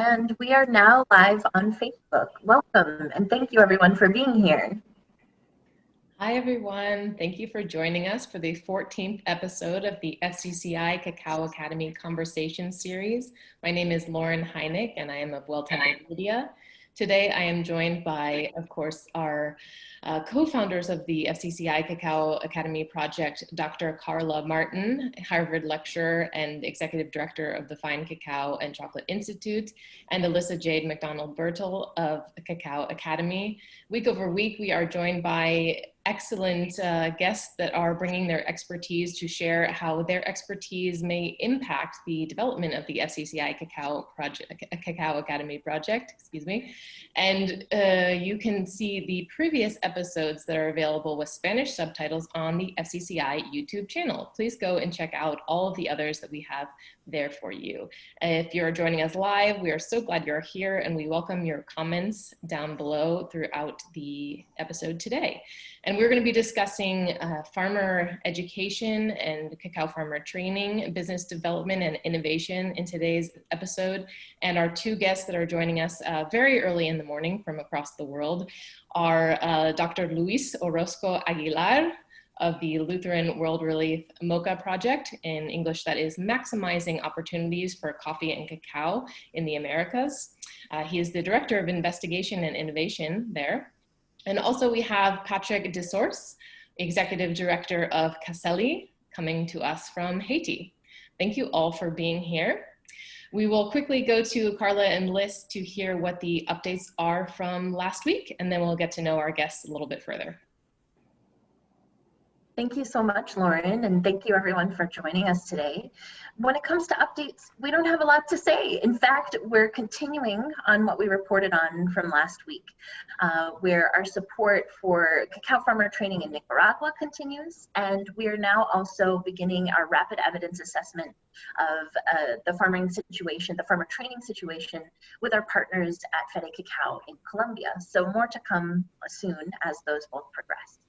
And we are now live on Facebook. Welcome, and thank you everyone for being here. Hi everyone, thank you for joining us for the 14th episode of the FCCI Cacao Academy Conversation Series. My name is Lauren Heineck and I am of Well-Tempered Media. Today I am joined by, of course, our co-founders of the FCCI Cacao Academy project, Dr. Carla Martin, Harvard lecturer and executive director of the Fine Cacao and Chocolate Institute, and Alyssa Jade McDonald-Bertle of Cacao Academy. Week over week, we are joined by excellent guests that are bringing their expertise to share how their expertise may impact the development of the FCCI Cacao Academy project, excuse me. And you can see the previous episodes that are available with Spanish subtitles on the FCCI YouTube channel. Please go and check out all of the others that we have there for you. If you're joining us live, we are so glad you're here and we welcome your comments down below throughout the episode today. And we're going to be discussing farmer education and cacao farmer training, business development and innovation in today's episode. And our two guests that are joining us very early in the morning from across the world are Dr. Luis Orozco Aguilar of the Lutheran World Relief MOCCA project, in English that is maximizing opportunities for coffee and cacao in the Americas. He is the Director of Investigation and Innovation there. And also we have Patrick Dessources, Executive Director of CASELI, coming to us from Haiti. Thank you all for being here. We will quickly go to Carla and Liz to hear what the updates are from last week, and then we'll get to know our guests a little bit further. Thank you so much, Lauren, and thank you everyone for joining us today. When it comes to updates, we don't have a lot to say. In fact, we're continuing on what we reported on from last week, where our support for cacao farmer training in Nicaragua continues, and we are now also beginning our rapid evidence assessment of the farming situation, the farmer training situation with our partners at Fede Cacao in Colombia. So more to come soon as those both progress.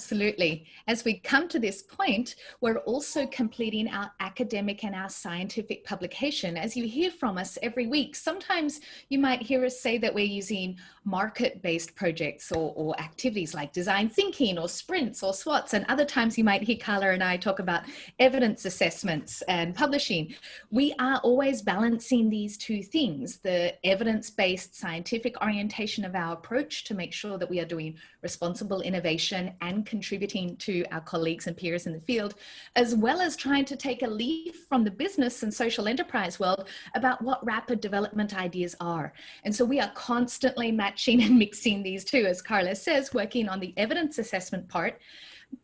Absolutely. As we come to this point, we're also completing our academic and our scientific publication. As you hear from us every week, sometimes you might hear us say that we're using market-based projects or activities like design thinking or sprints or SWOTs, and other times you might hear Carla and I talk about evidence assessments and publishing. We are always balancing these two things, the evidence-based scientific orientation of our approach to make sure that we are doing responsible innovation and contributing to our colleagues and peers in the field, as well as trying to take a leaf from the business and social enterprise world about what rapid development ideas are. And so we are constantly matching and mixing these two, as Carla says, working on the evidence assessment part.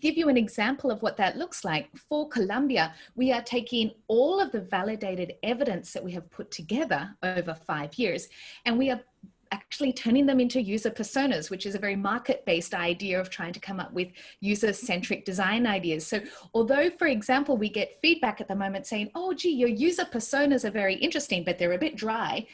Give you an example of what that looks like. For Colombia, we are taking all of the validated evidence that we have put together over 5 years, and we are actually turning them into user personas, which is a very market-based idea of trying to come up with user-centric design ideas. So although, for example, we get feedback at the moment saying, oh, gee, your user personas are very interesting, but they're a bit dry.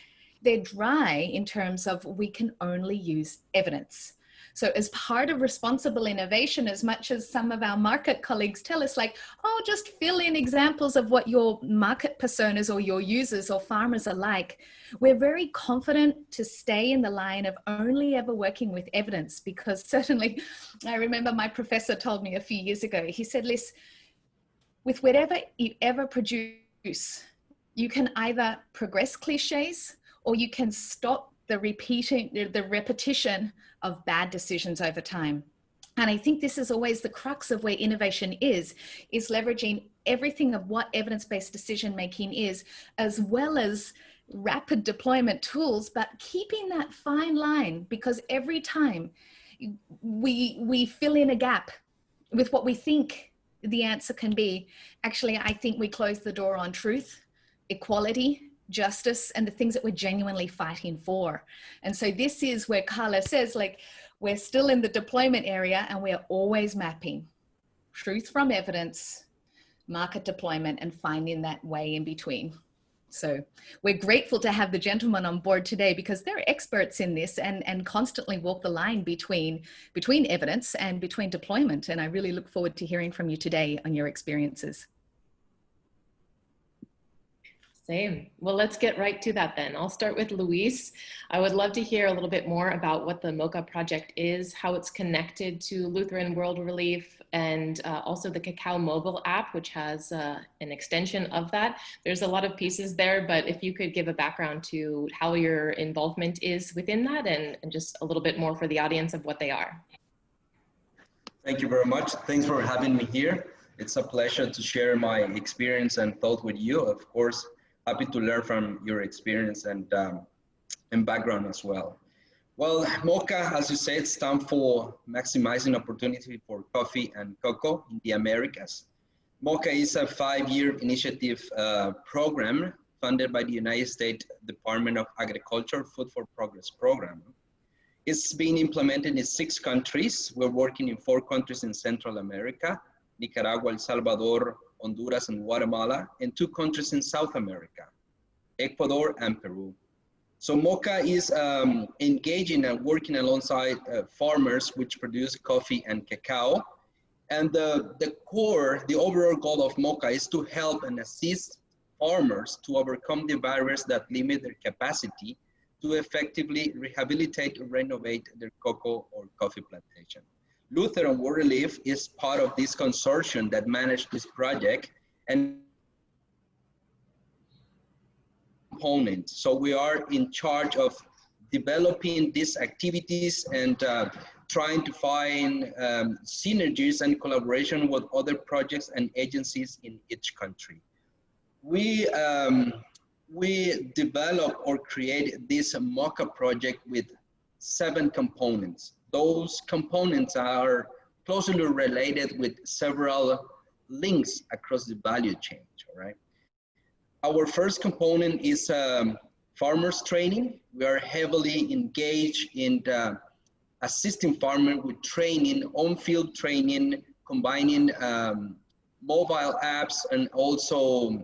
They're dry in terms of we can only use evidence. So as part of responsible innovation, as much as some of our market colleagues tell us like, oh, just fill in examples of what your market personas or your users or farmers are like, we're very confident to stay in the line of only ever working with evidence, because certainly I remember my professor told me a few years ago, he said, Liz, with whatever you ever produce, you can either progress cliches or you can stop the repetition of bad decisions over time. And I think this is always the crux of where innovation is leveraging everything of what evidence-based decision making is, as well as rapid deployment tools, but keeping that fine line, because every time we fill in a gap with what we think the answer can be, actually, I think we close the door on truth, equality, justice, and the things that we're genuinely fighting for. And so this is where Carla says, like, we're still in the deployment area and we're always mapping truth from evidence, market deployment, and finding that way in between. So we're grateful to have the gentlemen on board today because they're experts in this and constantly walk the line between evidence and between deployment. And I really look forward to hearing from you today on your experiences. Same. Well, let's get right to that then. I'll start with Luis. I would love to hear a little bit more about what the MOCCA project is, how it's connected to Lutheran World Relief, and also the Cacao Mobile App, which has an extension of that. There's a lot of pieces there, but if you could give a background to how your involvement is within that and just a little bit more for the audience of what they are. Thank you very much. Thanks for having me here. It's a pleasure to share my experience and thought with you. Of course, happy to learn from your experience and background as well. Well, MOCCA, as you said, stands for Maximizing Opportunity for Coffee and Cocoa in the Americas. MOCCA is a 5-year initiative program funded by the United States Department of Agriculture Food for Progress program. It's being implemented in 6 countries. We're working in 4 countries in Central America, Nicaragua, El Salvador, Honduras, and Guatemala, and 2 countries in South America, Ecuador and Peru. So MOCCA is engaging and working alongside farmers which produce coffee and cacao. And the overall goal of MOCCA is to help and assist farmers to overcome the barriers that limit their capacity to effectively rehabilitate or renovate their cocoa or coffee plantation. Lutheran World Relief is part of this consortium that managed this project and component. So we are in charge of developing these activities and trying to find synergies and collaboration with other projects and agencies in each country. We develop or create this MOCCA project with 7 components. Those components are closely related with several links across the value chain, all right? Our first component is farmers training. We are heavily engaged in assisting farmers with training, on-field training, combining mobile apps and also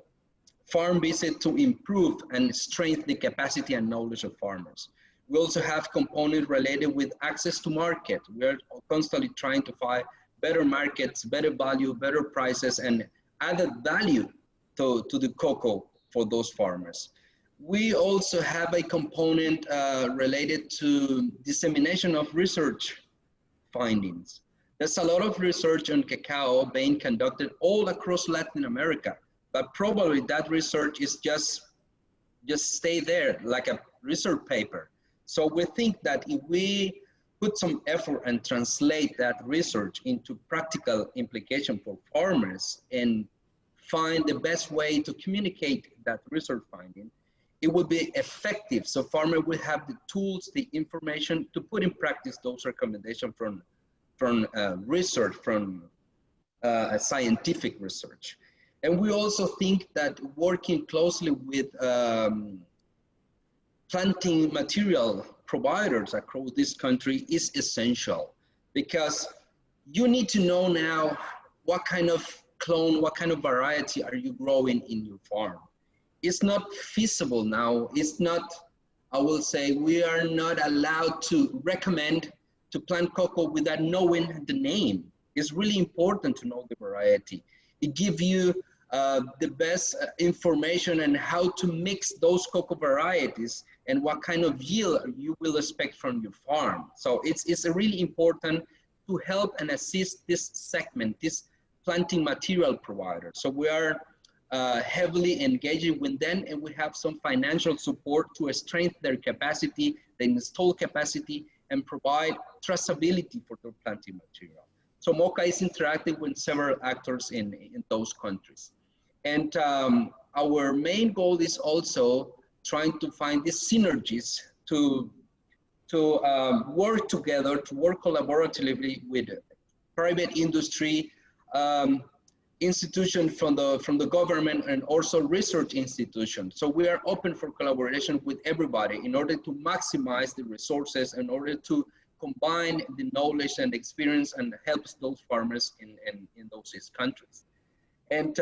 farm visit to improve and strengthen the capacity and knowledge of farmers. We also have components related with access to market. We are constantly trying to find better markets, better value, better prices, and added value to the cocoa for those farmers. We also have a component related to dissemination of research findings. There's a lot of research on cacao being conducted all across Latin America, but probably that research is just stay there like a research paper. So we think that if we put some effort and translate that research into practical implication for farmers and find the best way to communicate that research finding, it will be effective. So farmers will have the tools, the information to put in practice those recommendations from research, from scientific research. And we also think that working closely with planting material providers across this country is essential, because you need to know now what kind of clone, what kind of variety are you growing in your farm. It's not feasible now. It's not, I will say, we are not allowed to recommend to plant cocoa without knowing the name. It's really important to know the variety. It gives you the best information on how to mix those cocoa varieties and what kind of yield you will expect from your farm. So it's really important to help and assist this segment, this planting material provider. So we are heavily engaging with them, and we have some financial support to strengthen their capacity, the installed capacity, and provide traceability for their planting material. So MOCCA is interacting with several actors in those countries. And our main goal is also trying to find these synergies to work together, to work collaboratively with private industry, institutions from the government, and also research institutions. So we are open for collaboration with everybody in order to maximize the resources, in order to combine the knowledge and experience and helps those farmers in those countries. And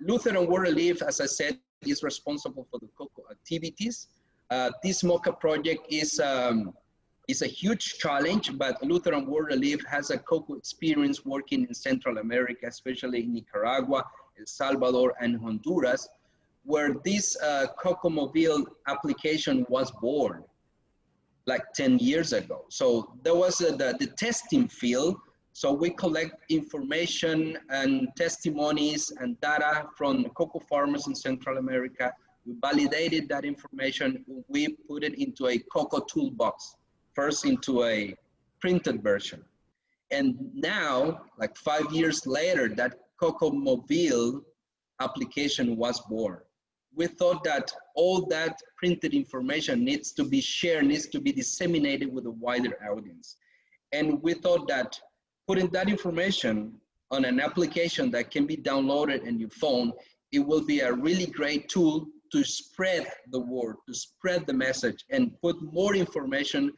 Lutheran World Relief, as I said, is responsible for the cocoa activities. This MOCCA project is a huge challenge, but Lutheran World Relief has a cocoa experience working in Central America, especially in Nicaragua, El Salvador, and Honduras. where this Cacao Mobile application was born, like 10 years ago. So there was the testing field. So we collect information and testimonies and data from cocoa farmers in Central America. We validated that information. We put it into a cocoa toolbox, first into a printed version. And now, like 5 years later, that Cacao Mobile application was born. We thought that all that printed information needs to be shared, needs to be disseminated with a wider audience. And we thought that putting that information on an application that can be downloaded in your phone, it will be a really great tool to spread the word, to spread the message, and put more information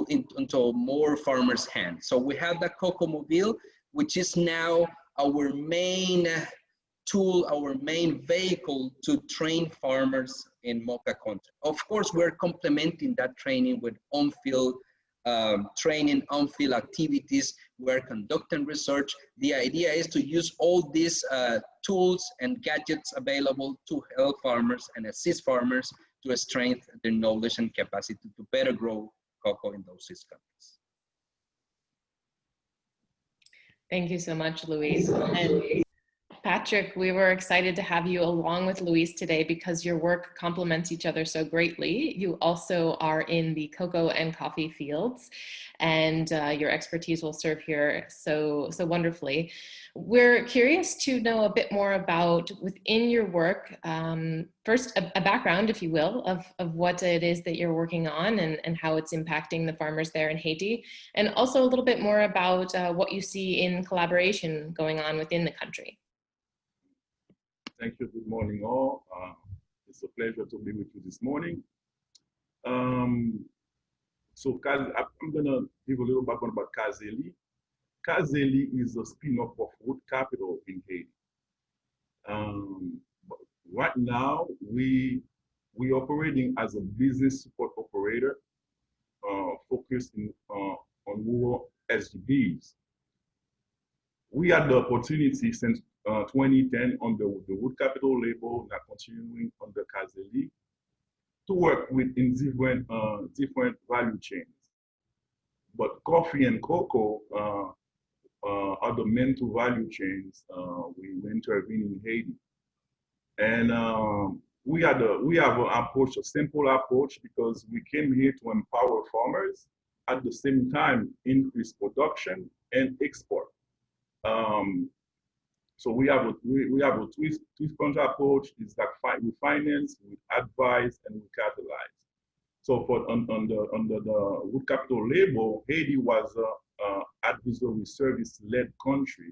into more farmers' hands. So we have the Cacao Mobile, which is now our main tool, our main vehicle to train farmers in MOCCA content. Of course, we're complementing that training with on-field training, on-field activities. We're conducting research. The idea is to use all these tools and gadgets available to help farmers and assist farmers to strengthen their knowledge and capacity to better grow cocoa in those 6 countries. Thank you so much, Luis. And Patrick, we were excited to have you along with Luis today because your work complements each other so greatly. You also are in the cocoa and coffee fields, and your expertise will serve here so wonderfully. We're curious to know a bit more about, within your work, first a background, if you will, of what it is that you're working on and how it's impacting the farmers there in Haiti, and also a little bit more about what you see in collaboration going on within the country. Thank you. Good morning, all. It's a pleasure to be with you this morning. So I'm going to give a little background about CASELI. CASELI is a spin-off of Wood Capital in Haiti. Right now, we operating as a business support operator focused on rural SGBs. We had the opportunity since 2010 on the Wood Capital label, now continuing on the CASELI, to work in different value chains. But coffee and cocoa are the main 2 value chains we intervene in Haiti. And we have an approach, a simple approach, because we came here to empower farmers, at the same time increase production and export. So we have a two-pronged approach. It's like we finance, we advise, and we catalyze. So under the Wood Capital label, Haiti was an advisory service-led country,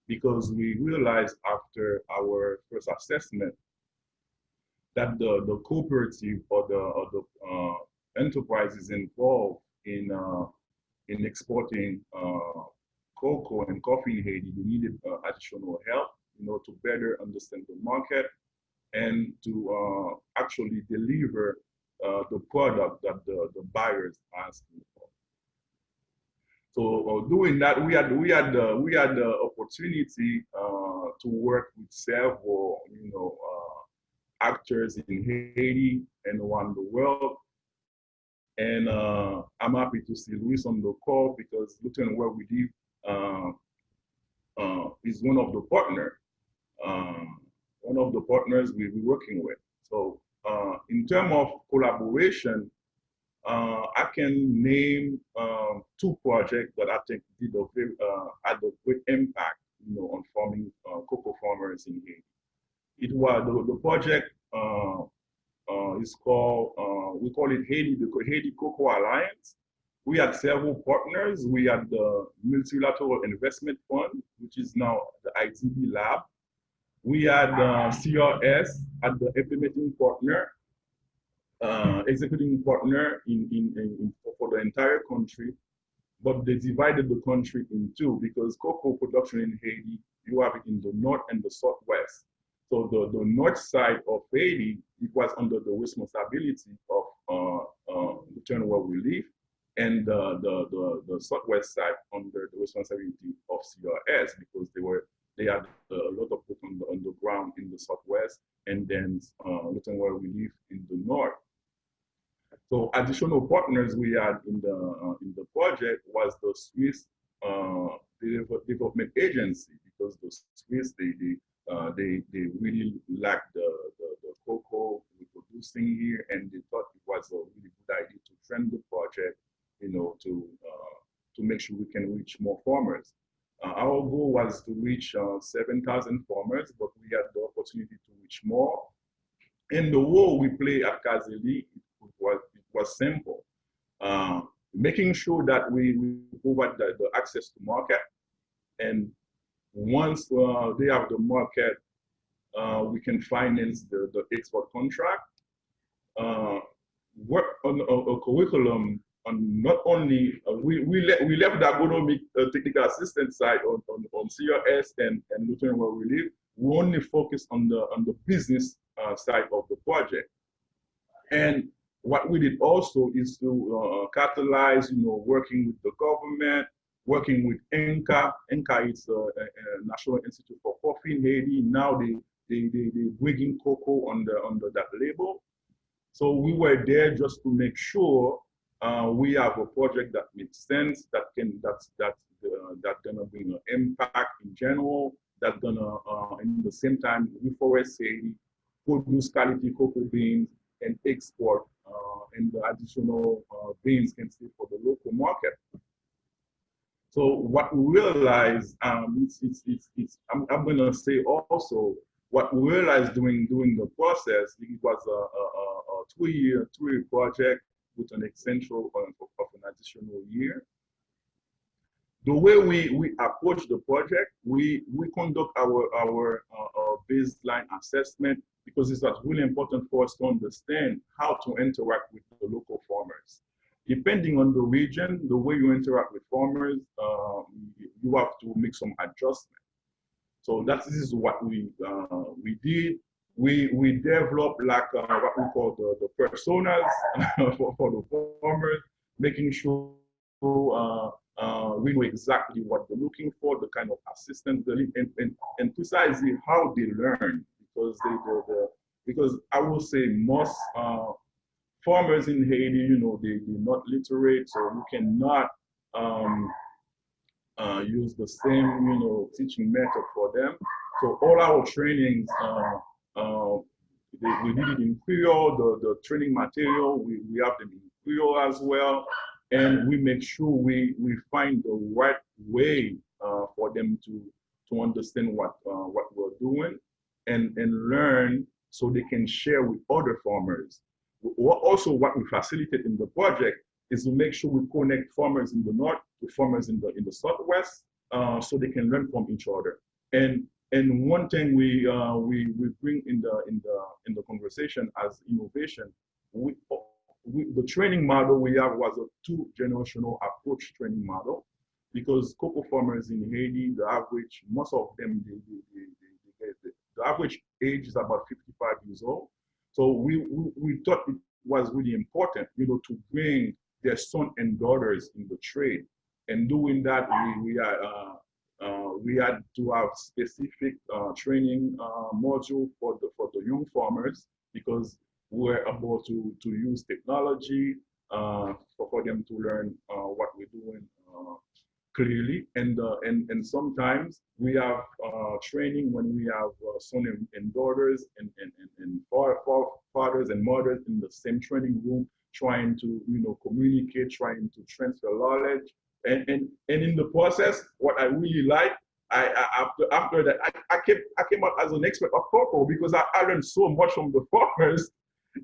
because we realized after our first assessment that the cooperative or the enterprises involved in exporting cocoa and coffee in Haiti, they needed additional help, to better understand the market and to actually deliver the product that the buyers are asking for. So doing that, we had the opportunity to work with several, actors in Haiti and around the world. And I'm happy to see Luis on the call, because looking where we live, is one of the partners we'll be working with. So in terms of collaboration, I can name 2 projects that I think had a great impact, on farming cocoa farmers in Haiti. It was the project is called we call it the Haiti Cocoa Alliance. We had several partners. We had the Multilateral Investment Fund, which is now the ITB Lab. We had CRS at the implementing partner, executing partner for the entire country, but they divided the country in 2, because cocoa production in Haiti, you have it in the north and the southwest. So the north side of Haiti, it was under the responsibility of the turn where we live, and the southwest side under the responsibility of CRS, because they had a lot of on the ground in the southwest, and then looking where we live in the north. So additional partners we had in the project was the Swiss development agency, because the Swiss they really like the cocoa we're producing here, and they thought it was a really good idea to trend the project, to make sure we can reach more farmers. Our goal was to reach 7,000 farmers, but we had the opportunity to reach more. And the role we play at CASELI was simple. Making sure that we provide the access to market, and once they have the market, we can finance the export contract. Work on a curriculum on not only we left the agronomic technical assistance side on CRS and Lutheran where we live. We only focus on the business side of the project. And what we did also is to catalyze, working with the government, working with NCA. NCA is a National Institute for Coffee in Haiti. Now they bringing cocoa under that label. So we were there just to make sure we have a project that makes sense, that's gonna bring an impact in general, that's gonna in the same time reforest Haiti, produce quality cocoa beans, and export, and the additional beans can stay for the local market. So what we realized, I'm gonna say also, what we realized during the process, it was a two-year project with an extension of an additional year. The way we approach the project, we conduct our baseline assessment, because it's really important for us to understand how to interact with the local farmers. Depending on the region, the way you interact with farmers, you have to make some adjustment. So this is what we did. We developed like what we call the personas for the farmers, making sure we know exactly what they're looking for, the kind of assistance they need, and precisely how they learn, because I will say most farmers in Haiti, they're not literate, so you cannot use the same, teaching method for them. So all our trainings, we did it in Creole, the training material, we have them in Creole as well. And we make sure we find the right way for them to understand what we're doing and learn, so they can share with other farmers. Also, what we facilitate in the project is to make sure we connect farmers in the north to farmers in the southwest, so they can learn from each other. And one thing we bring in the conversation as innovation, the training model we have was a 2-generational approach training model, because cocoa farmers in Haiti, most of them, the average age is about 55 years old. So we thought it was really important, to bring their sons and daughters in the trade. And doing that, we had to have specific training module for the young farmers, because we're able to use technology for them to learn what we're doing clearly. And sometimes we have training when we have sons and daughters and fathers and mothers in the same training room, trying to communicate, trying to transfer knowledge. And in the process, what I really like, after that, I came out as an expert of cocoa, because I learned so much from the farmers.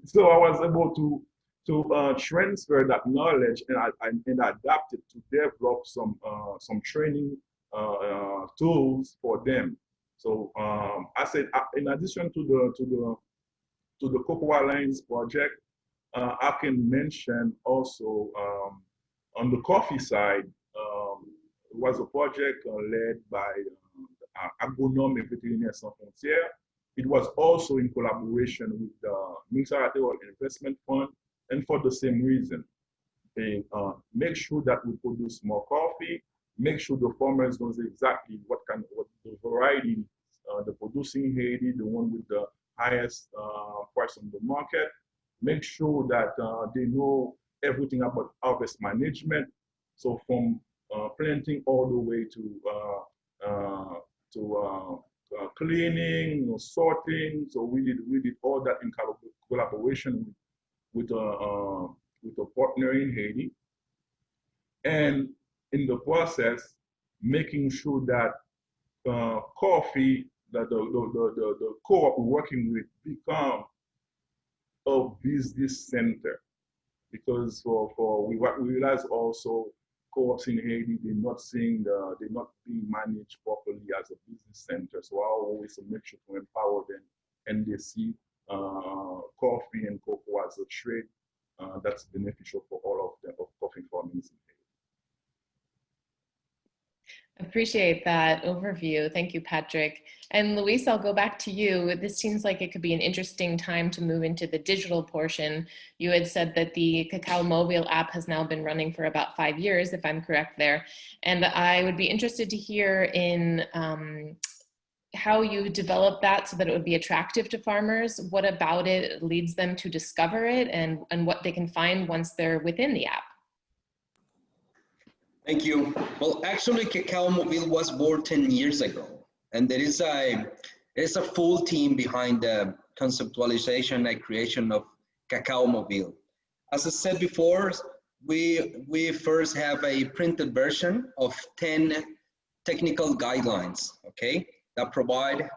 So I was able to transfer that knowledge and adapt it to develop some training tools for them. So I said, in addition to the Cocoa Alliance project, I can mention also on the coffee side, it was a project led by Agronome et Vétérinaires Sans Frontières. It was also in collaboration with the Multilateral Investment Fund, and for the same reason, they make sure that we produce more coffee, make sure the farmers knows exactly what the variety the producing Haiti, the one with the highest price on the market. Make sure that they know everything about harvest management. So from planting all the way to cleaning, sorting. So we did all that in collaboration with a partner in Haiti, and in the process, making sure that coffee, that the co-op we're working with become a business center, because for we realize also co-ops in Haiti, they're not being managed properly as a business center. So I always make sure to empower them, and they see coffee and cocoa as a trade that's beneficial for all of them, of coffee farmers in Haiti. Appreciate that overview. Thank you, Patrick. And Luis, I'll go back to you. This seems like it could be an interesting time to move into the digital portion. You had said that the Cacao Mobile App has now been running for about 5 years, if I'm correct there. And I would be interested to hear in how you developed that so that it would be attractive to farmers. What about it leads them to discover it, and what they can find once they're within the app? Thank you. Well, actually, Cacao Mobile was born 10 years ago, and there is a full team behind the conceptualization and creation of Cacao Mobile. As I said before, we first have a printed version of 10 technical guidelines, okay, that provide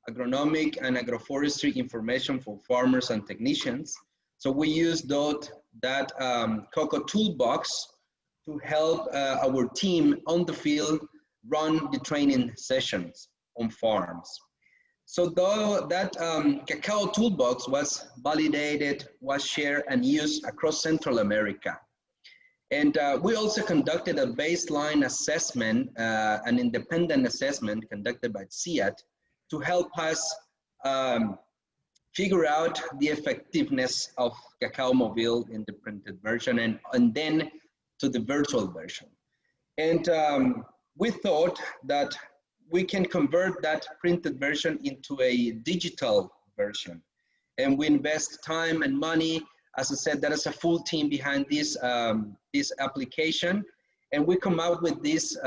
agronomic and agroforestry information for farmers and technicians. So we use that Cocoa Toolbox to help our team on the field run the training sessions on farms. So that Cacao Toolbox was validated, was shared and used across Central America. And we also conducted a baseline assessment, an independent assessment conducted by CIAT, to help us figure out the effectiveness of Cacao Mobile in the printed version, and then to the virtual version. And we thought that we can convert that printed version into a digital version. And we invest time and money. As I said, there is a full team behind this, this application. And we come out with this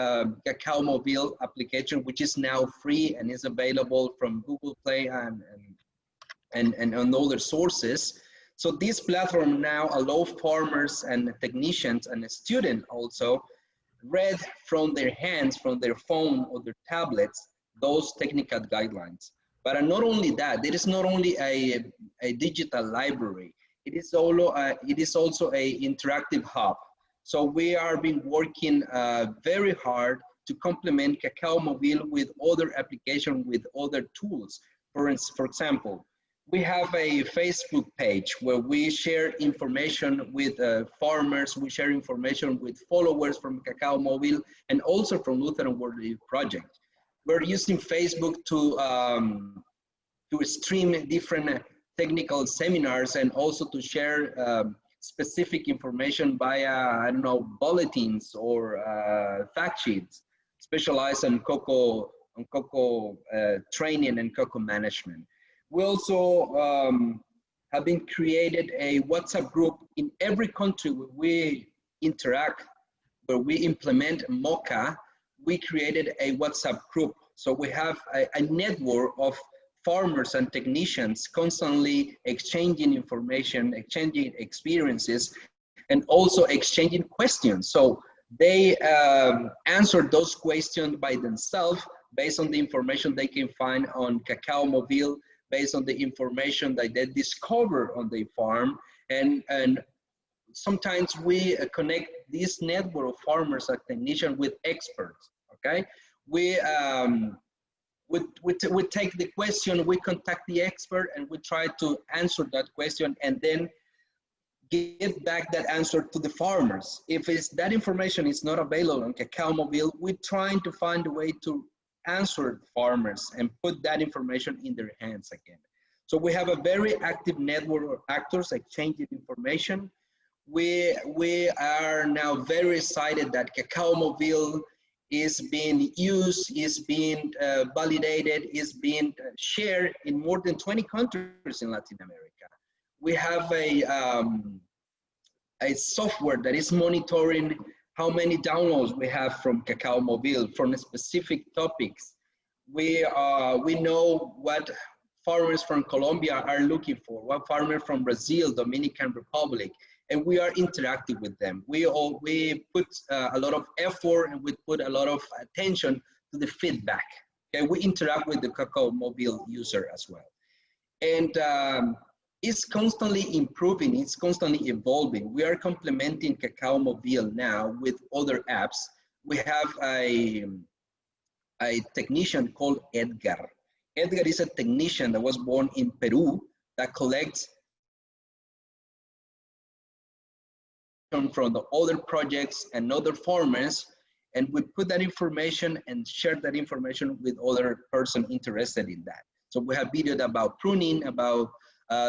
Cacao Mobile application, which is now free and is available from Google Play and on other sources. So this platform now allows farmers and technicians and students also read from their hands, from their phone or their tablets, those technical guidelines. But not only that, it is not only a digital library, it is also a interactive hub. So we are been working very hard to complement Cacao Mobile with other applications, with other tools. For example, we have a Facebook page where we share information with farmers, we share information with followers from Cacao Mobile and also from Lutheran World Project. We're using Facebook to stream different technical seminars and also to share specific information via, I don't know, bulletins or fact sheets specialized on cocoa training and cocoa management. We also have been created a WhatsApp group in every country where we interact, where we implement MOCCA. We created a WhatsApp group. So we have a network of farmers and technicians constantly exchanging information, exchanging experiences, and also exchanging questions. So they answer those questions by themselves based on the information they can find on Cacao Mobile, based on the information that they discover on the farm. And sometimes we connect this network of farmers and technicians with experts, okay? We take the question, we contact the expert, and we try to answer that question and then give back that answer to the farmers. If that information is not available on Cacao Mobile, we're trying to find a way to answer farmers and put that information in their hands again. So we have a very active network of actors exchanging information. We are now very excited that Cacao Mobile is being used, is being validated, is being shared in more than 20 countries in Latin America. We have a software that is monitoring how many downloads we have from Cacao Mobile from specific topics. We know what farmers from Colombia are looking for, what farmers from Brazil, Dominican Republic, and we are interactive with them. We put a lot of effort and we put a lot of attention to the feedback. Okay, we interact with the Cacao Mobile user as well. And it's constantly improving, it's constantly evolving. We are complementing Cacao Mobile now with other apps. We have a technician called Edgar. Edgar is a technician that was born in Peru that collects from the other projects and other farmers, and we put that information and share that information with other person interested in that. So we have videos about pruning, about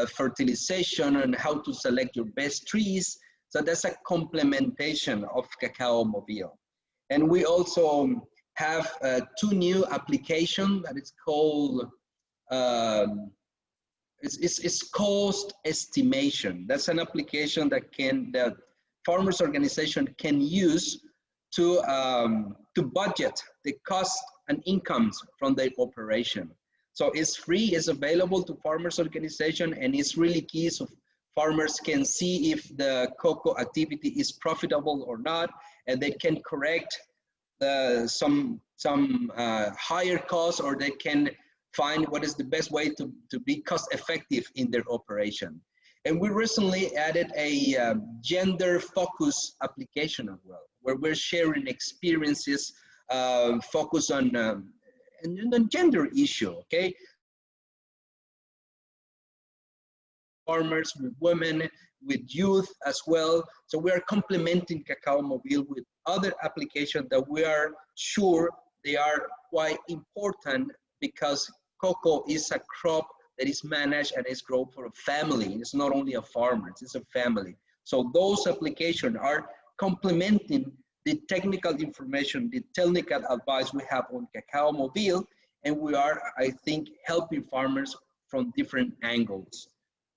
fertilization, and how to select your best trees. So that's a complementation of Cacao Mobile. And we also have 2 new applications that is called it's cost estimation. That's an application that farmers organization can use to budget the cost and incomes from their operation. So it's free, it's available to farmers organization, and it's really key so farmers can see if the cocoa activity is profitable or not, and they can correct some higher costs, or they can find what is the best way to be cost effective in their operation. And we recently added a gender focus application as well, where we're sharing experiences focused on gender issue, okay? Farmers, with women, with youth as well. So we are complementing Cacao Mobile with other applications that we are sure they are quite important, because cocoa is a crop that is managed and is grown for a family. It's not only a farmer, it's a family. So those applications are complementing the technical information, the technical advice we have on Cacao Mobile, and we are, I think, helping farmers from different angles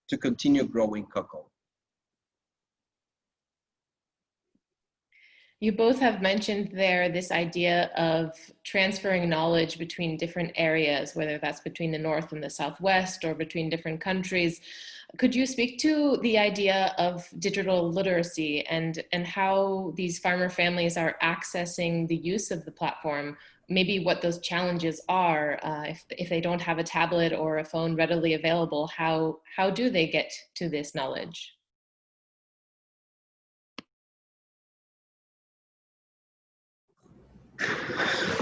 to continue growing cocoa. You both have mentioned there this idea of transferring knowledge between different areas, whether that's between the North and the Southwest or between different countries. Could you speak to the idea of digital literacy and how these farmer families are accessing the use of the platform? Maybe what those challenges are, if they don't have a tablet or a phone readily available, how do they get to this knowledge?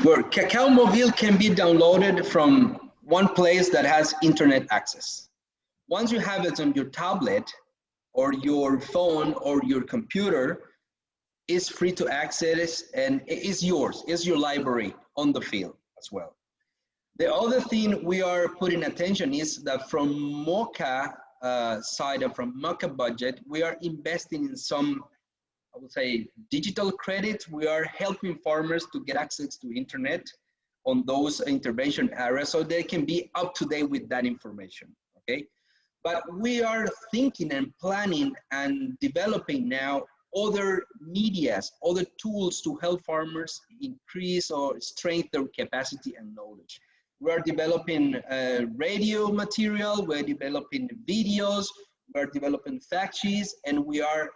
Well, Cacao Mobile can be downloaded from one place that has internet access. Once you have it on your tablet or your phone or your computer, it's free to access and it's yours. It's your library on the field as well. The other thing we are putting attention is that from MOCCA side and from MOCCA budget, we are investing in some, I would say, digital credits. We are helping farmers to get access to internet on those intervention areas so they can be up to date with that information, okay? But we are thinking and planning and developing now other medias, other tools to help farmers increase or strengthen their capacity and knowledge. We are developing radio material, we're developing videos, we're developing fact sheets, and we are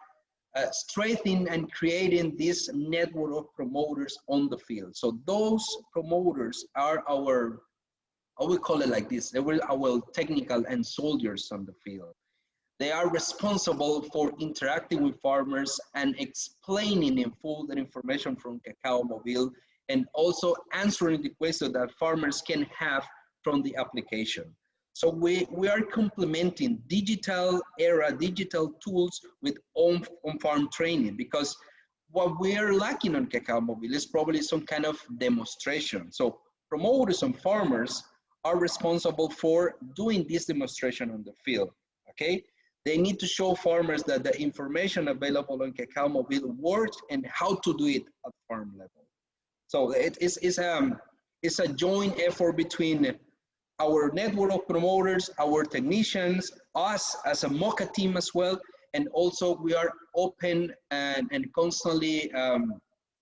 strengthening and creating this network of promoters on the field. So those promoters are our, I will call it like this, they were our technical and soldiers on the field. They are responsible for interacting with farmers and explaining in full the information from Cacao Mobile, and also answering the questions that farmers can have from the application. So we are complementing digital era, digital tools with on-farm training, because what we are lacking on Cacao Mobile is probably some kind of demonstration. So promoters and farmers are responsible for doing this demonstration on the field, okay? They need to show farmers that the information available on Cacao Mobile works and how to do it at farm level. So it's a joint effort between our network of promoters, our technicians, us as a MOCCA team as well, and also we are open and constantly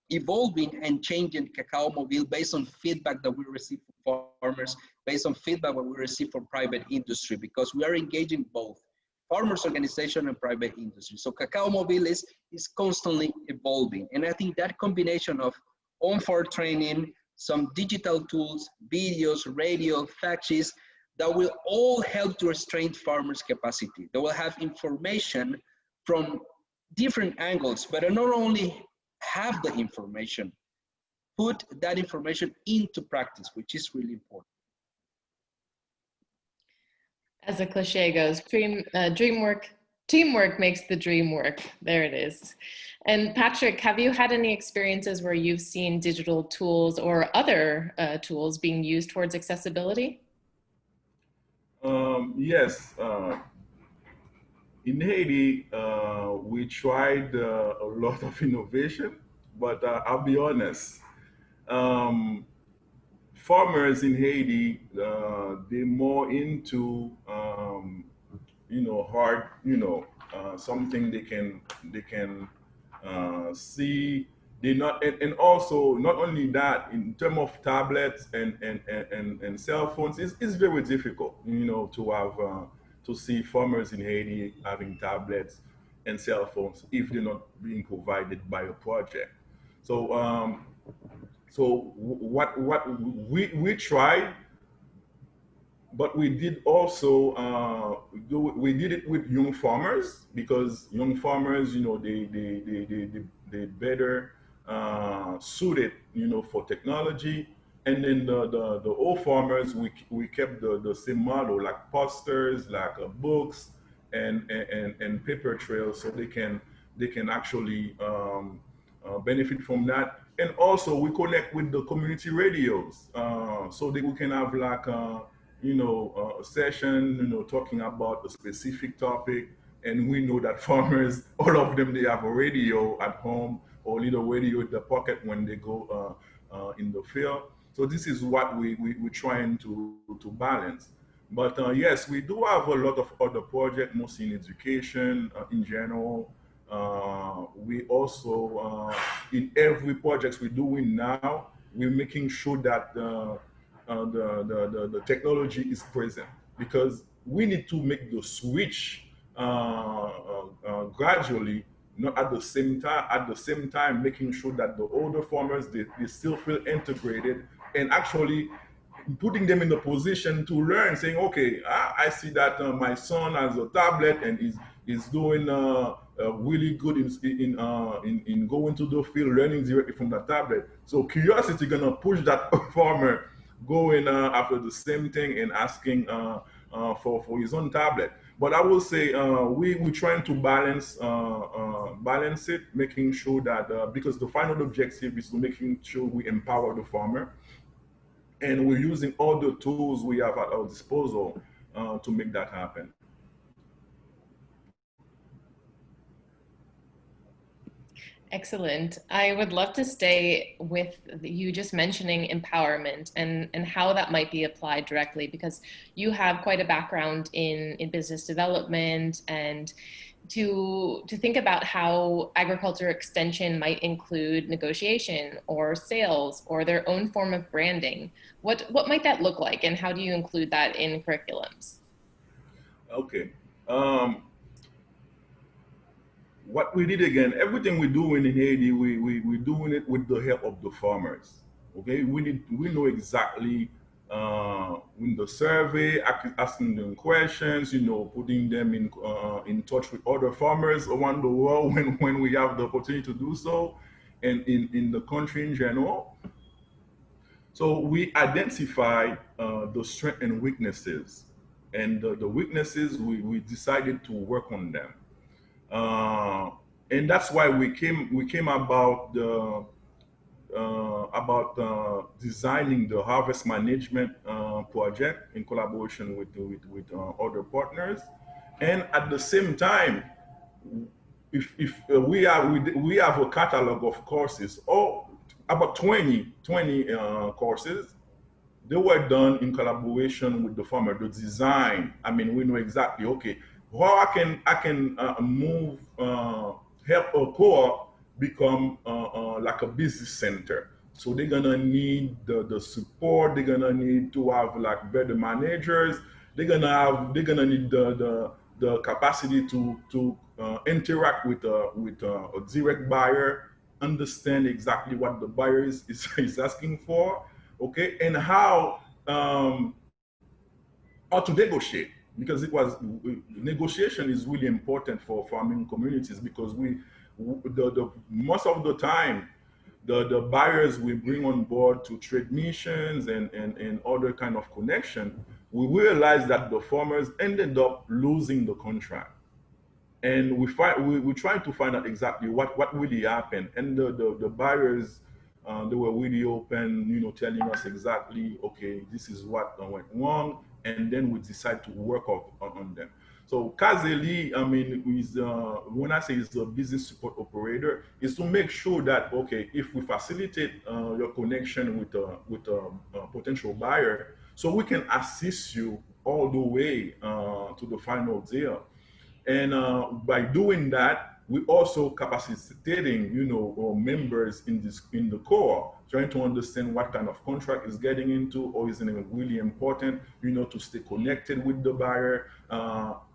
evolving and changing Cacao Mobile based on feedback that we receive from farmers, based on feedback that we receive from private industry, because we are engaging both farmers organization and private industry. So Cacao Mobile is constantly evolving. And I think that combination of on-farm training, some digital tools, videos, radio, fact sheets, that will all help to strengthen farmers' capacity. They will have information from different angles, but not only have the information, put that information into practice, which is really important. As the cliche goes, teamwork makes the dream work. There it is. And Patrick, have you had any experiences where you've seen digital tools or other tools being used towards accessibility? Yes. In Haiti, we tried a lot of innovation, but I'll be honest. Farmers in Haiti, they're more into, hard, something they can see. They not, and also not only that, in terms of tablets and cell phones, it's very difficult, to have to see farmers in Haiti having tablets and cell phones if they're not being provided by a project. So what we tried, but we did also we did it with young farmers, because young farmers, they better suited, for technology. And then the old farmers, we kept the same model, like posters, like books and paper trails, so they can actually benefit from that. And also we connect with the community radios, so that we can have like a session, talking about a specific topic. And we know that farmers, all of them, they have a radio at home or little radio in the pocket when they go in the field. So this is what we're trying to balance. But yes, we do have a lot of other projects, mostly in education in general. We also, in every project we're doing now, we're making sure that the technology is present, because we need to make the switch gradually, not at the same time. At the same time, making sure that the older farmers, they still feel integrated, and actually putting them in the position to learn, saying, okay, I see that my son has a tablet and is doing really good in going to the field, learning directly from the tablet. So curiosity gonna push that farmer going after the same thing and asking for his own tablet. But I will say we're trying to balance it, making sure that because the final objective is to making sure we empower the farmer, and we're using all the tools we have at our disposal to make that happen. Excellent. I would love to stay with you just mentioning empowerment and how that might be applied directly, because you have quite a background in business development, and to think about how agriculture extension might include negotiation or sales or their own form of branding. What might that look like, and how do you include that in curriculums? Okay. What we did, again, everything we're doing in Haiti, we're doing it with the help of the farmers. Okay, we know exactly in the survey, asking them questions, putting them in touch with other farmers around the world when we have the opportunity to do so, and in the country in general. So we identify the strengths and weaknesses, and the weaknesses, we decided to work on them. And that's why we came about designing the harvest management project in collaboration with other partners. And at the same time, if we have a catalog of courses, or about 20 courses. They were done in collaboration with the farmer, the design. I mean, we know exactly, okay, how I can move, help a co-op become like a business center. So they're gonna need the support. They're gonna need to have like better managers. They're gonna need the capacity to interact with a direct buyer, understand exactly what the buyer is asking for, okay, and how to negotiate, because negotiation is really important for farming communities, because the most of the time the buyers we bring on board to trade missions and other kind of connection, we realize that the farmers ended up losing the contract. And we try to find out exactly what really happened. And the buyers, they were really open, telling us exactly, okay, this is what went wrong, and then we decide to work on them. So CASELI, I mean, when I say it's a business support operator, is to make sure that, okay, if we facilitate your connection with a potential buyer, so we can assist you all the way to the final deal. And by doing that, we also capacitating, our members in the core, trying to understand what kind of contract is getting into, or is it really important, to stay connected with the buyer,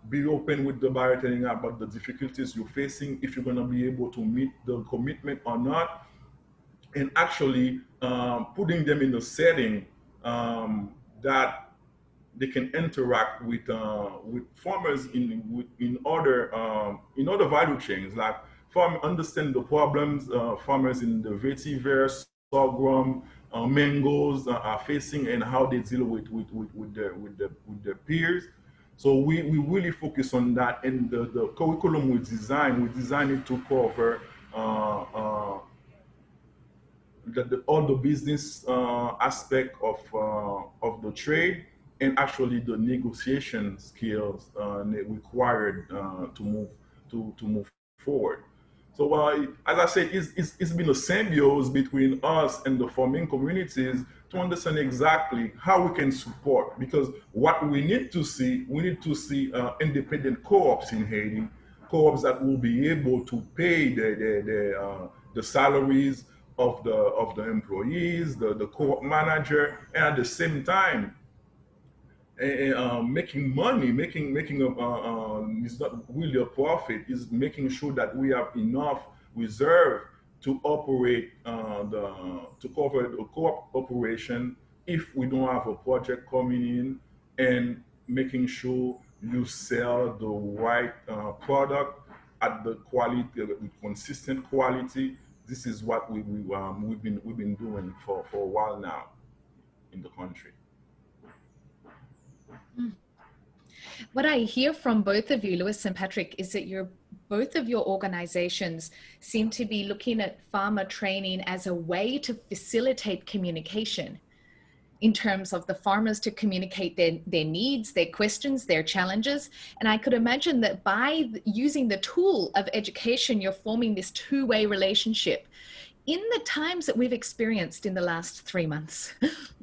be open with the buyer, telling about the difficulties you're facing, if you're going to be able to meet the commitment or not, and actually putting them in a setting that they can interact with farmers in other value chains, like understand the problems farmers in the vetiver, sorghum, mangoes are facing, and how they deal with their peers. So we really focus on that, and the curriculum we design it to cover all the business aspect of the trade, and actually the negotiation skills required to move forward. So as I said, it's been a symbiosis between us and the farming communities to understand exactly how we can support, because what we need to see independent co-ops in Haiti, co-ops that will be able to pay the salaries of the employees, the co-op manager, and at the same time making money, making it's not really a profit, is making sure that we have enough reserve to operate to cover the co-op operation if we don't have a project coming in, and making sure you sell the right product at the quality, consistent quality. This is what we've been doing for a while now in the country. What I hear from both of you, Lewis and Patrick, is that both of your organizations seem to be looking at farmer training as a way to facilitate communication in terms of the farmers to communicate their needs, their questions, their challenges. And I could imagine that by using the tool of education, you're forming this two-way relationship. In the times that we've experienced in the last 3 months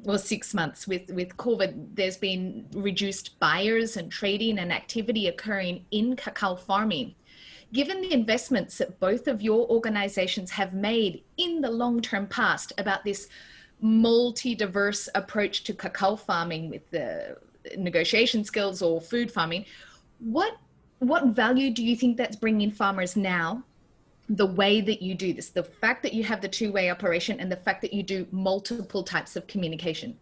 or 6 months with COVID, there's been reduced buyers and trading and activity occurring in cacao farming. Given the investments that both of your organizations have made in the long-term past about this multi-diverse approach to cacao farming with the negotiation skills or food farming, what value do you think that's bringing farmers now? The way that you do this, the fact that you have the two-way operation, and the fact that you do multiple types of communication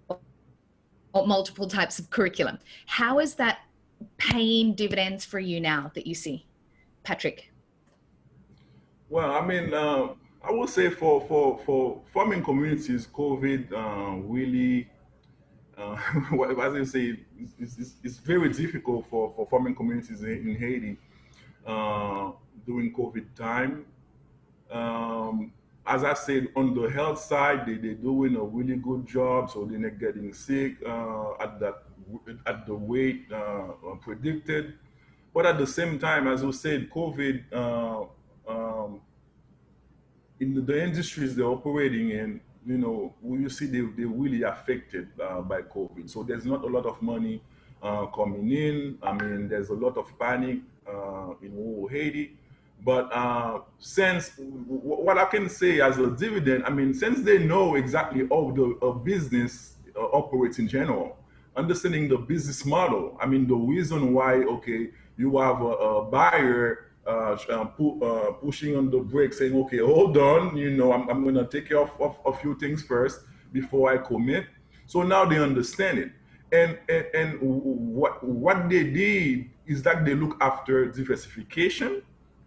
or multiple types of curriculum, how is that paying dividends for you now that you see? Patrick? Well, I mean, I would say for farming communities, COVID really, as I say, it's very difficult for farming communities in Haiti during COVID time. As I said, on the health side, they're doing a really good job, so they're not getting sick at the rate predicted. But at the same time, as we said, COVID in the industries they're operating in, you know, you see they're really affected by COVID. So there's not a lot of money coming in. I mean, there's a lot of panic in Haiti. But since what I can say as a dividend, I mean, since they know exactly how the business operates in general, understanding the business model. I mean, the reason why, okay, you have a buyer pushing on the brake, saying, okay, hold on, you know, I'm going to take care of a few things first before I commit. So now they understand it. And what they did is that they look after diversification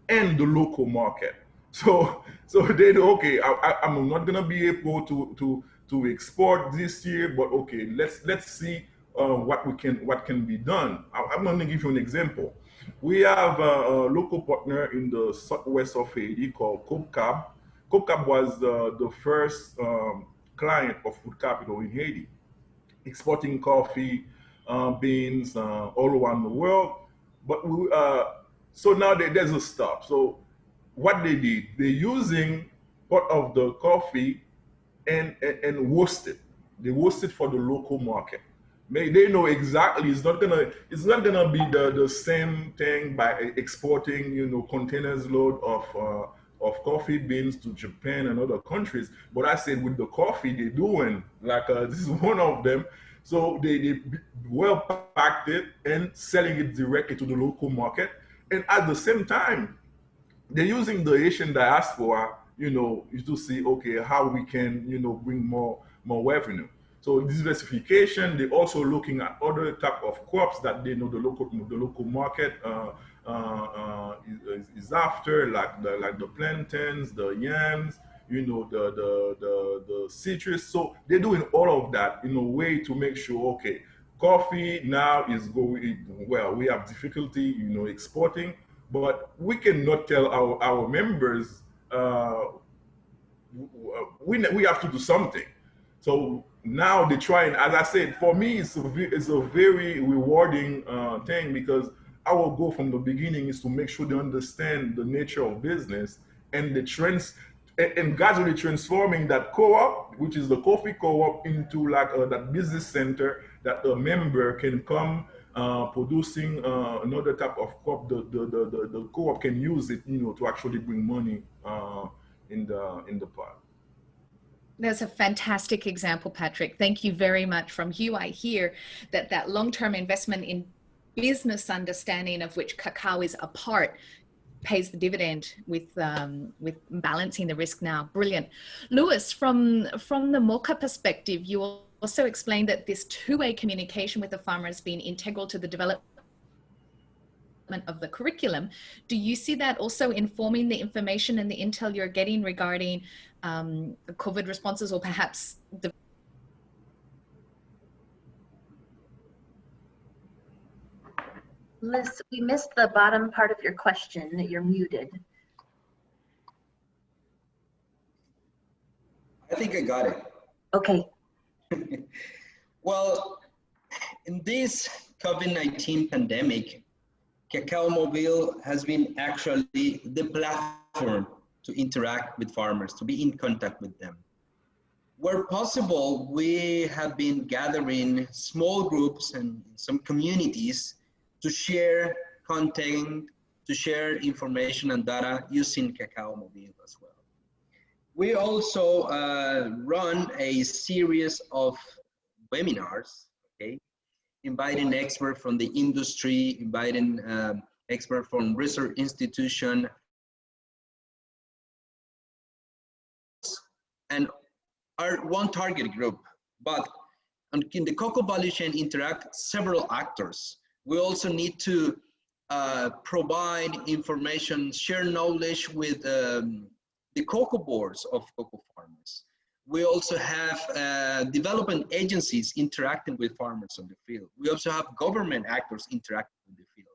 and the local market. So they know, okay, I'm not gonna be able to export this year, but okay, let's see what can be done. I'm gonna give you an example. We have a local partner in the southwest of Haiti called COPCAB. COPCAB was the first client of Food Capital in Haiti, exporting coffee, beans all around the world. But so now there's a stop. So what they did, they're using part of the coffee and roast it. They roast it for the local market. They know exactly it's not gonna be the same thing by exporting, you know, containers load of coffee beans to Japan and other countries. But I said with the coffee they're doing, like this is one of them. So they well packed it and selling it directly to the local market. And at the same time, they're using the Asian diaspora, you know, to see, okay, how we can, you know, bring more revenue. So diversification, they're also looking at other type of crops that they know the local market is after, like the plantains, the yams, you know, the citrus. So they're doing all of that in a way to make sure, okay, coffee now is going well. We have difficulty, you know, exporting, but we cannot tell our members we have to do something. So now they try, and as I said, for me, it's a very rewarding thing, because our goal from the beginning is to make sure they understand the nature of business and the trends, and gradually transforming that co-op, which is the coffee co-op, into like that business center that the member can come producing another type of crop. The co-op can use it, you know, to actually bring money in the pot. That's a fantastic example, Patrick. Thank you very much. From you, I hear that long-term investment in business understanding, of which cacao is a part, pays the dividend with balancing the risk now. Brilliant. Lewis, from the MOCCA perspective, you also explained that this two-way communication with the farmer has been integral to the development of the curriculum. Do you see that also informing the information and the intel you're getting regarding COVID responses, or perhaps the... Liz, we missed the bottom part of your question. You're muted. I think I got it. Okay. Well, in this COVID-19 pandemic, Cacao Mobile has been actually the platform to interact with farmers, to be in contact with them. Where possible, we have been gathering small groups and some communities to share content, to share information and data using Cacao Mobile as well. We also run a series of webinars, okay, inviting experts from the industry, inviting experts from research institution, and our one target group. But in the cocoa value chain interact several actors. We also need to provide information, share knowledge with the cocoa boards of cocoa farmers. We also have development agencies interacting with farmers on the field. We also have government actors interacting with the field.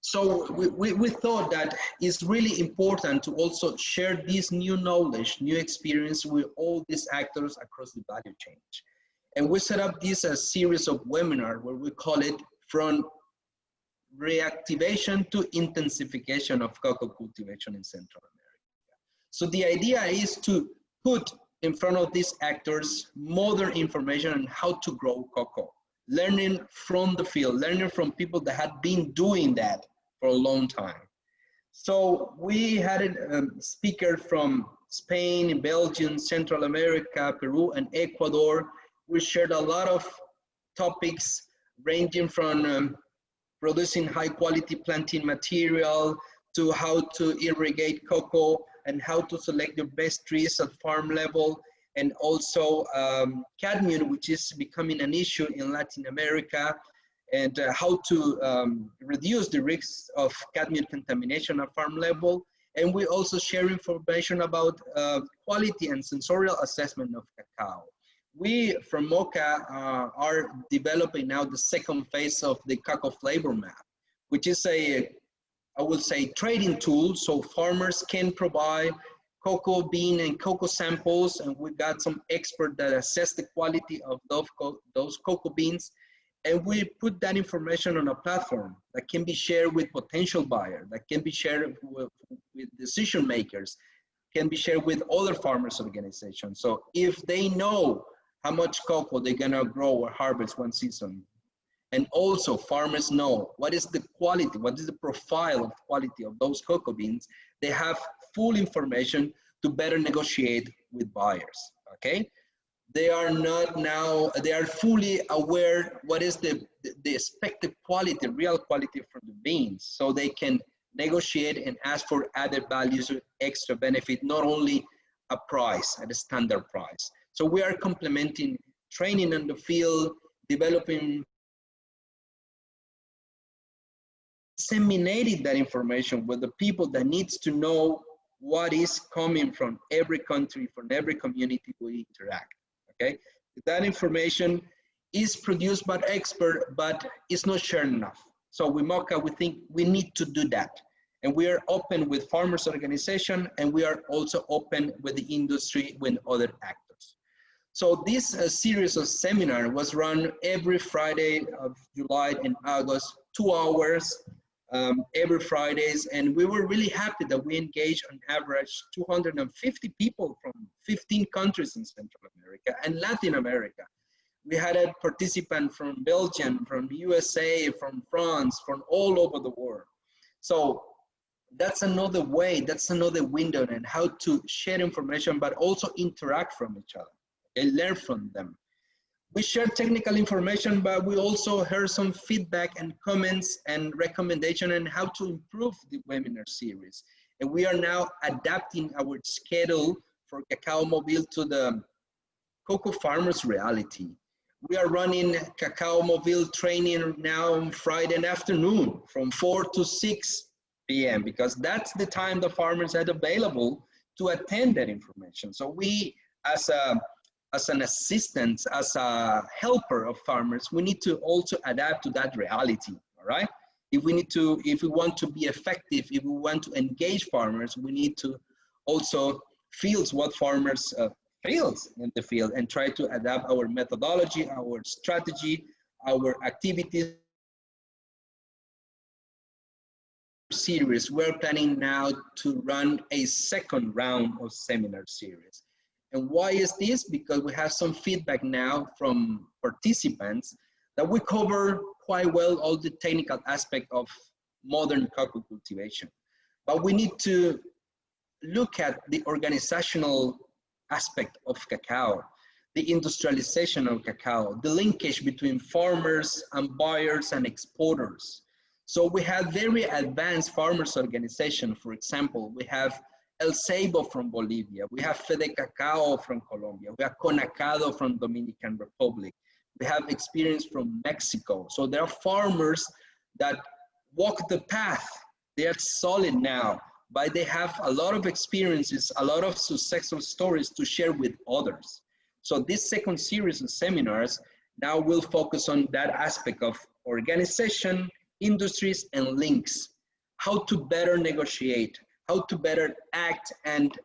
So we thought that it's really important to also share this new knowledge, new experience with all these actors across the value chain. And we set up this a series of webinars where we call it From Reactivation to Intensification of Cocoa Cultivation in Central America. So the idea is to put in front of these actors modern information on how to grow cocoa, learning from the field, learning from people that had been doing that for a long time. So we had a speaker from Spain, Belgium, Central America, Peru, and Ecuador. We shared a lot of topics ranging from producing high quality planting material to how to irrigate cocoa and how to select the best trees at farm level, and also cadmium, which is becoming an issue in Latin America, and how to reduce the risks of cadmium contamination at farm level. And we also share information about quality and sensorial assessment of cacao. We from MOCCA are developing now the second phase of the cacao flavor map, which is a, I would say, trading tool, so farmers can provide cocoa bean and cocoa samples, and we got some experts that assess the quality of those cocoa beans, and we put that information on a platform that can be shared with potential buyers, that can be shared with decision makers, can be shared with other farmers organizations. So if they know how much cocoa they're gonna grow or harvest one season, and also farmers know what is the quality, what is the profile of quality of those cocoa beans, they have full information to better negotiate with buyers, okay? They are not now, they are fully aware what is the expected quality, real quality from the beans, so they can negotiate and ask for added values or extra benefit, not only a price, at a standard price. So we are complementing training in the field, developing, disseminating that information with the people that needs to know what is coming from every country, from every community we interact, okay? That information is produced by experts, but it's not shared enough. So with MOCCA, we think we need to do that. And we are open with farmers organization, and we are also open with the industry, with other actors. So this series of seminar was run every Friday of July and August, 2 hours every Fridays. And we were really happy that we engaged on average 250 people from 15 countries in Central America and Latin America. We had a participant from Belgium, from USA, from France, from all over the world. So that's another way, that's another window on how to share information, but also interact from each other and learn from them. We share technical information, but we also heard some feedback and comments and recommendation on how to improve the webinar series. And we are now adapting our schedule for Cacao Mobile to the cocoa farmers' reality. We are running Cacao Mobile training now on Friday afternoon from 4 to 6 p.m. because that's the time the farmers had available to attend that information. So we, as an assistant, as a helper of farmers, we need to also adapt to that reality, all right? If we want to be effective, if we want to engage farmers, we need to also feel what farmers feels in the field and try to adapt our methodology, our strategy, our activities. Series, we're planning now to run a second round of seminar series. And why is this? Because we have some feedback now from participants that we cover quite well all the technical aspect of modern cocoa cultivation. But we need to look at the organizational aspect of cacao, the industrialization of cacao, the linkage between farmers and buyers and exporters. So we have very advanced farmers organization. For example, we have El Ceibo from Bolivia, we have Fede Cacao from Colombia, we have Conacado from Dominican Republic, we have experience from Mexico. So there are farmers that walk the path, they are solid now, but they have a lot of experiences, a lot of successful stories to share with others. So this second series of seminars now will focus on that aspect of organization, industries, and links, how to better negotiate, how to better act and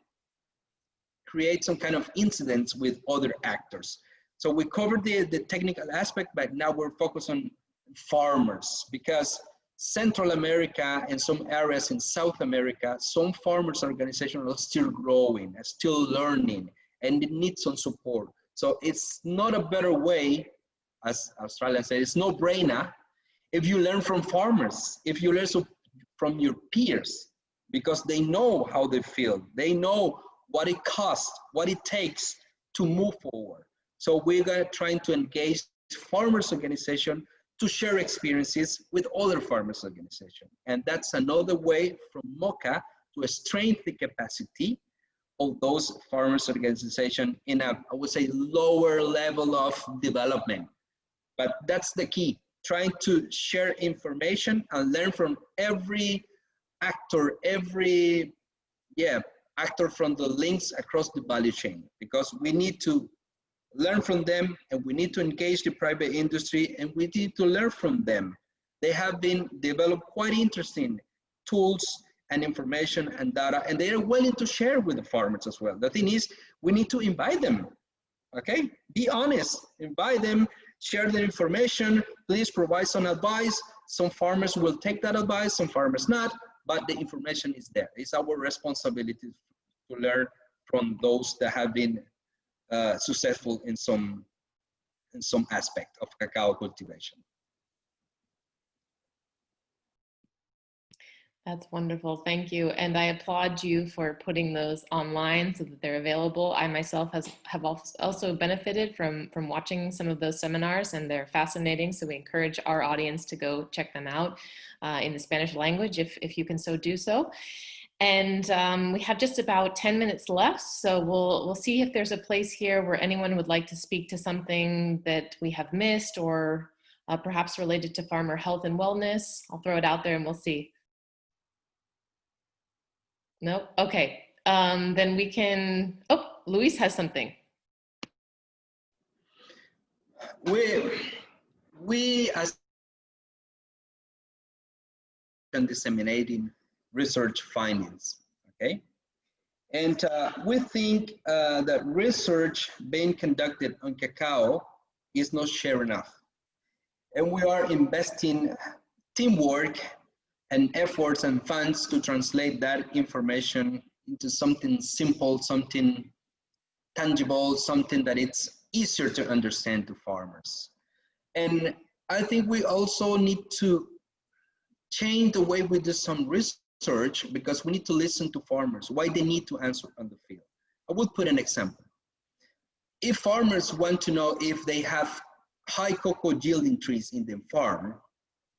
create some kind of incidents with other actors. So we covered the technical aspect, but now we're focused on farmers, because Central America and some areas in South America, some farmers organizations are still growing, are still learning, and it needs some support. So it's not a better way, as Australians say, it's no brainer if you learn from farmers, if you learn from your peers, because they know how they feel. They know what it costs, what it takes to move forward. So we're trying to engage farmers organization to share experiences with other farmers organizations. And that's another way from MOCCA to strengthen the capacity of those farmers organizations in a, I would say, lower level of development. But that's the key, trying to share information and learn from every actor, every actor from the links across the value chain, because we need to learn from them, and we need to engage the private industry, and we need to learn from them. They have been developed quite interesting tools and information and data, and they are willing to share with the farmers as well. The thing is, we need to invite them, okay? Be honest, invite them, share their information, please provide some advice. Some farmers will take that advice, some farmers not, but the information is there. It's our responsibility to learn from those that have been successful in some aspect of cacao cultivation. That's wonderful, thank you. And I applaud you for putting those online so that they're available. I myself have also benefited from watching some of those seminars, and they're fascinating. So we encourage our audience to go check them out in the Spanish language if you can so do so. And we have just about 10 minutes left, so we'll see if there's a place here where anyone would like to speak to something that we have missed, or perhaps related to farmer health and wellness. I'll throw it out there and we'll see. Nope, okay. Then we can, oh, Luis has something. We as disseminating research findings, okay? And we think that research being conducted on cacao is not shared enough. And we are investing teamwork and efforts and funds to translate that information into something simple, something tangible, something that it's easier to understand to farmers. And I think we also need to change the way we do some research, because we need to listen to farmers, why they need to answer on the field. I would put an example. If farmers want to know if they have high cocoa yielding trees in the farm,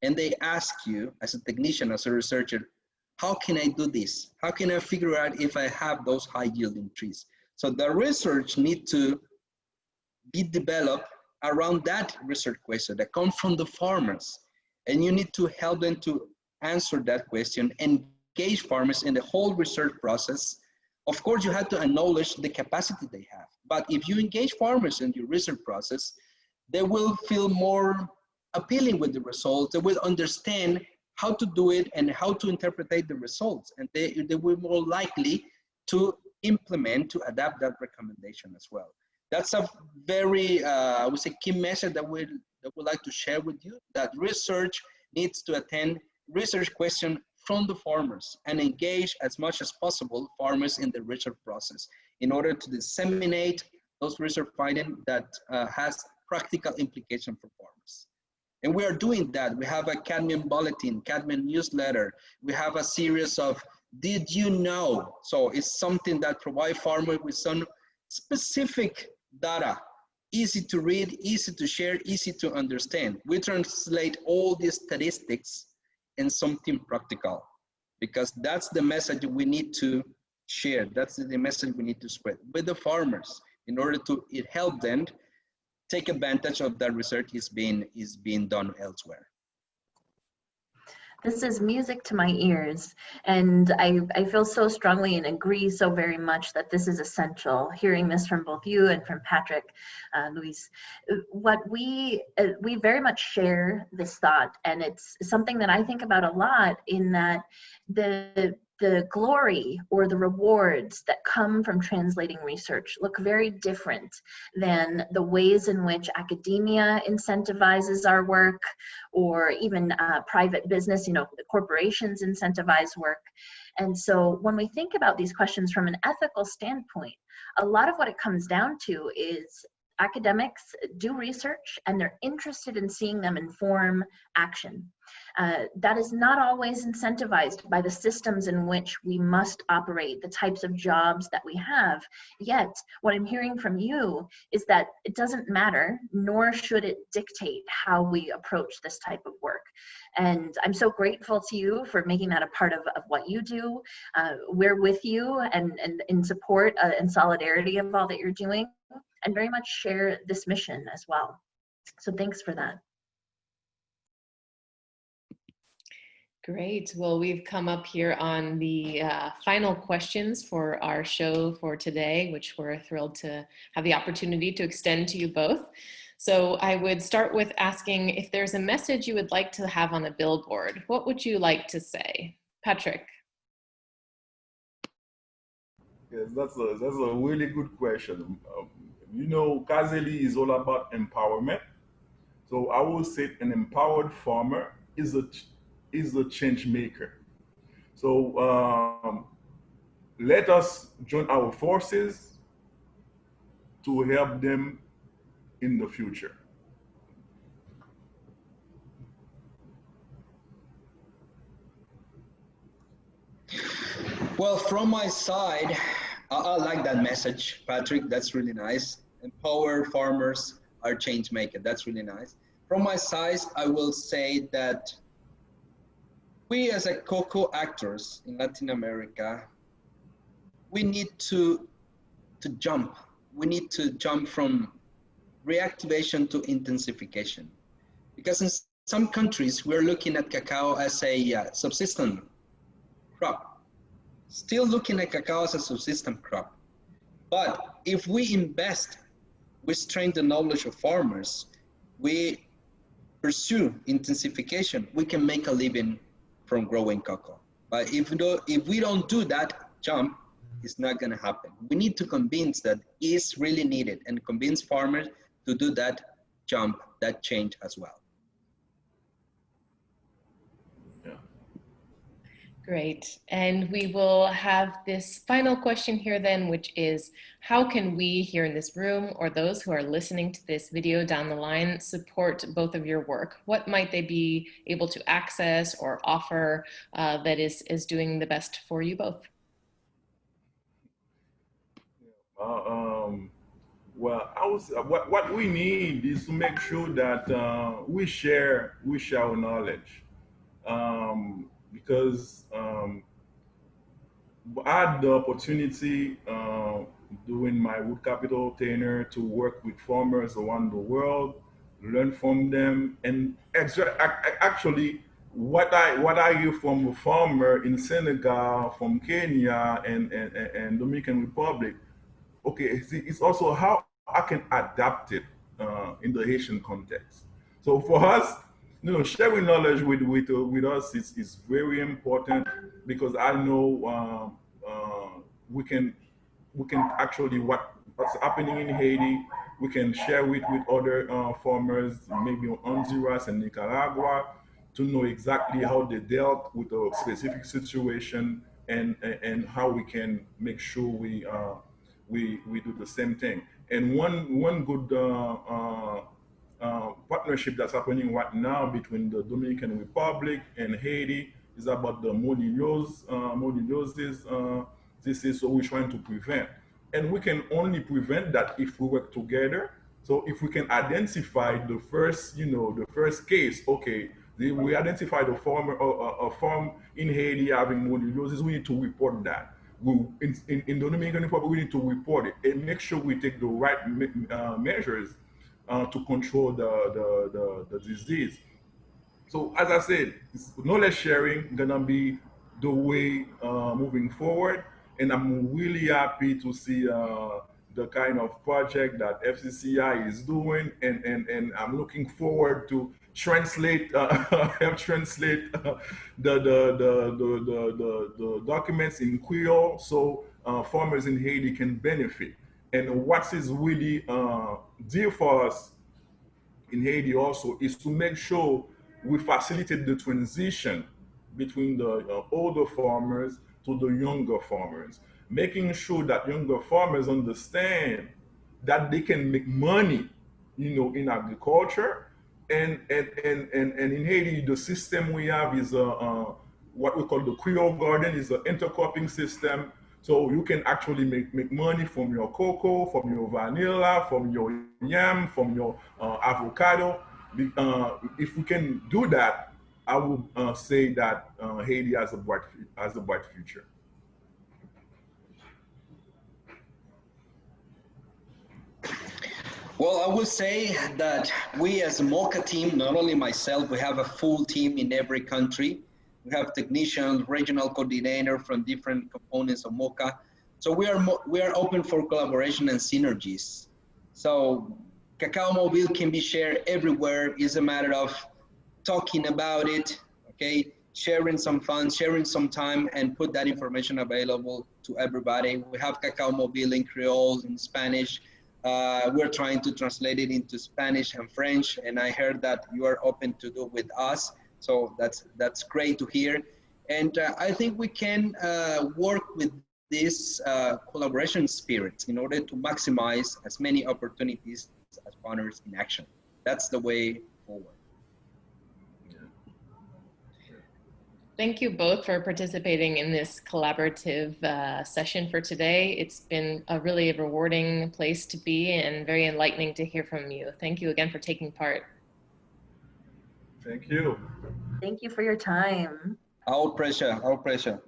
and they ask you as a technician, as a researcher, how can I do this? How can I figure out if I have those high yielding trees? So the research needs to be developed around that research question that comes from the farmers. And you need to help them to answer that question, engage farmers in the whole research process. Of course, you have to acknowledge the capacity they have. But if you engage farmers in your research process, they will feel more appealing with the results. They will understand how to do it and how to interpret the results. And they will be more likely to implement, to adapt that recommendation as well. That's a very, I would say, key message that we'd like to share with you, that research needs to attend research questions from the farmers and engage as much as possible farmers in the research process in order to disseminate those research findings that has practical implication for farmers. And we are doing that. We have a cadmium bulletin, cadmium newsletter. We have a series of Did You Know? So it's something that provides farmers with some specific data, easy to read, easy to share, easy to understand. We translate all these statistics in something practical, because that's the message we need to share. That's the message we need to spread with the farmers in order to help them take advantage of that research is being done elsewhere. This is music to my ears, and I feel so strongly and agree so very much that this is essential. Hearing this from both you and from Patrick, Luis, what we very much share this thought, and it's something that I think about a lot, in that the glory or the rewards that come from translating research look very different than the ways in which academia incentivizes our work, or even private business, the corporations incentivize work. And so when we think about these questions from an ethical standpoint, a lot of what it comes down to is academics do research and they're interested in seeing them inform action. That is not always incentivized by the systems in which we must operate, the types of jobs that we have. Yet, what I'm hearing from you is that it doesn't matter, nor should it dictate how we approach this type of work. And I'm so grateful to you for making that a part of what you do. We're with you and in support and solidarity of all that you're doing, and very much share this mission as well. So thanks for that. Great. Well, we've come up here on the final questions for our show for today, which we're thrilled to have the opportunity to extend to you both. So I would start with asking if there's a message you would like to have on a billboard. What would you like to say? Patrick. Yes, that's a really good question. CASELI is all about empowerment. So I would say an empowered farmer is a change maker. So let us join our forces to help them in the future. Well, from my side, I like that message, Patrick. That's really nice. Empower farmers are change makers. That's really nice. From my side, I will say that we as a cocoa actors in Latin America, we need to jump. We need to jump from reactivation to intensification. Because in some countries, we're looking at cacao as a subsistence crop. Still looking at cacao as a subsistence crop. But if we invest, we strengthen the knowledge of farmers, we pursue intensification, we can make a living from growing cocoa. But if we don't do that jump, it's not gonna happen. We need to convince that it's really needed and convince farmers to do that jump, that change as well. Great. And we will have this final question here then, which is, how can we here in this room or those who are listening to this video down the line support both of your work? What might they be able to access or offer that is doing the best for you both? Well, what we need is to make sure that we share our knowledge. Because I had the opportunity during my wood capital tenure to work with farmers around the world, learn from them, and actually what I hear from a farmer in Senegal, from Kenya, and Dominican Republic. Okay, it's also how I can adapt it in the Haitian context. So for us, sharing knowledge with us is very important, because I know we can actually what's happening in Haiti, we can share with other farmers, maybe on Honduras and Nicaragua, to know exactly how they dealt with a specific situation, and how we can make sure we do the same thing. And one good partnership that's happening right now between the Dominican Republic and Haiti is about the monillosis disease. So we're trying to prevent, and we can only prevent that if we work together. So if we can identify the first case, okay, we identify a farm in Haiti having monillosis, we need to report that. In the Dominican Republic, we need to report it and make sure we take the right measures to control the disease. So as I said, knowledge sharing gonna be the way moving forward, and I'm really happy to see the kind of project that FCCI is doing, and I'm looking forward to translate help translate the documents in Creole so farmers in Haiti can benefit. And what is really dear for us in Haiti also is to make sure we facilitate the transition between the older farmers to the younger farmers, making sure that younger farmers understand that they can make money, in agriculture. And in Haiti, the system we have is what we call the Creole garden, is an intercropping system. So you can actually make money from your cocoa, from your vanilla, from your yam, from your avocado. If we can do that, I would say that Haiti has a bright future. Well, I would say that we as a MOCCA team, not only myself, we have a full team in every country. We have technicians, regional coordinator from different components of MOCCA. So we are open for collaboration and synergies. So Cacao Mobile can be shared everywhere. It's a matter of talking about it, okay? Sharing some funds, sharing some time, and put that information available to everybody. We have Cacao Mobile in Creole, in Spanish. We're trying to translate it into Spanish and French, and I heard that you are open to do with us. So that's great to hear. And I think we can work with this collaboration spirit in order to maximize as many opportunities as partners in action. That's the way forward. Thank you both for participating in this collaborative session for today. It's been a really rewarding place to be and very enlightening to hear from you. Thank you again for taking part. Thank you. Thank you for your time. Our pleasure, our pleasure.